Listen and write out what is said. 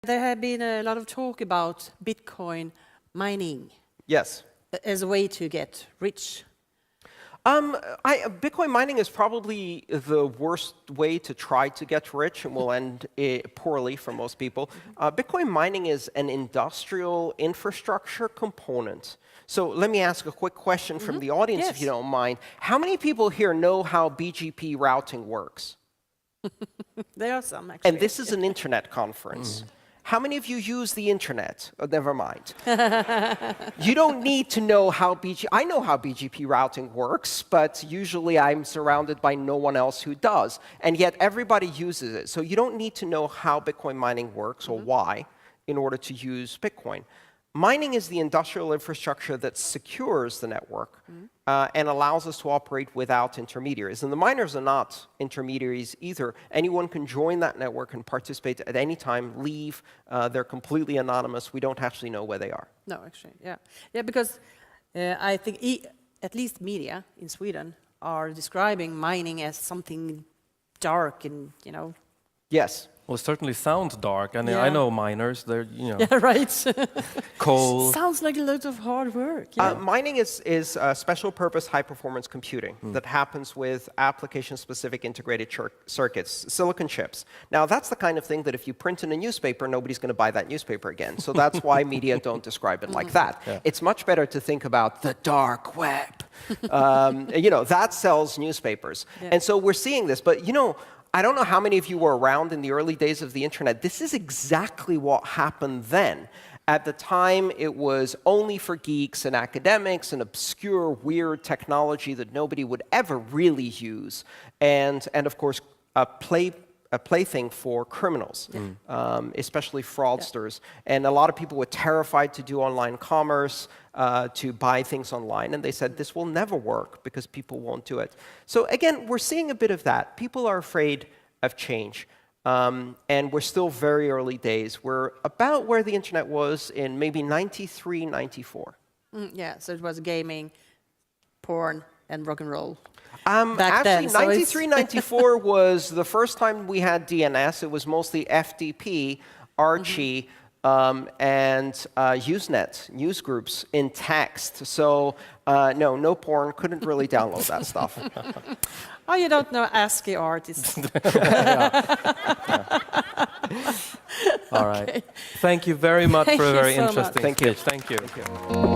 There have been a lot of talk about Bitcoin mining. Yes. As a way to get rich. Bitcoin mining is probably the worst way to try to get rich and will end poorly for most people. Bitcoin mining is an industrial infrastructure component. So let me ask a quick question from the audience, if you don't mind. How many people here know how BGP routing works? There are some, actually. And this is an internet conference. How many of you use the internet? Oh, never mind. You don't need to know how I know how BGP routing works, but usually I'm surrounded by no one else who does. And yet everybody uses it. So you don't need to know how Bitcoin mining works or why in order to use Bitcoin. Mining is the industrial infrastructure that secures the network and allows us to operate without intermediaries. And the miners are not intermediaries either. Anyone can join that network and participate at any time, leave. They're completely anonymous. We don't actually know where they are. No, actually, yeah. Yeah, because I think at least media in Sweden are describing mining as something dark and, you know. Yes. Well, it certainly sounds dark. And I know miners, they're, you know, yeah, right. coal. Sounds like a lot of hard work. Yeah. Mining is special purpose high performance computing that happens with application specific integrated circuits, silicon chips. Now, that's the kind of thing that if you print in a newspaper, nobody's going to buy that newspaper again. So that's why media don't describe it like that. Yeah. It's much better to think about the dark web. You know, that sells newspapers. Yeah. And so we're seeing this. But, you know, I don't know how many of you were around in the early days of the internet. This is exactly what happened then. At the time, it was only for geeks and academics and obscure, weird technology that nobody would ever really use. And of course, a plaything for criminals, especially fraudsters. Yeah. And a lot of people were terrified to do online commerce, to buy things online. And they said, this will never work because people won't do it. So again, we're seeing a bit of that. People are afraid of change. And we're still very early days. We're about where the internet was in maybe 93, 94. Yeah, so it was gaming, porn, and rock and roll. Actually, 93, 94 was the first time we had DNS. It was mostly FTP, Archie, and Usenet, news groups in text. So no porn, couldn't really download that stuff. Oh, you don't know ASCII artists. All right. Thank you very much for a very interesting speech. Thank you. Thank you.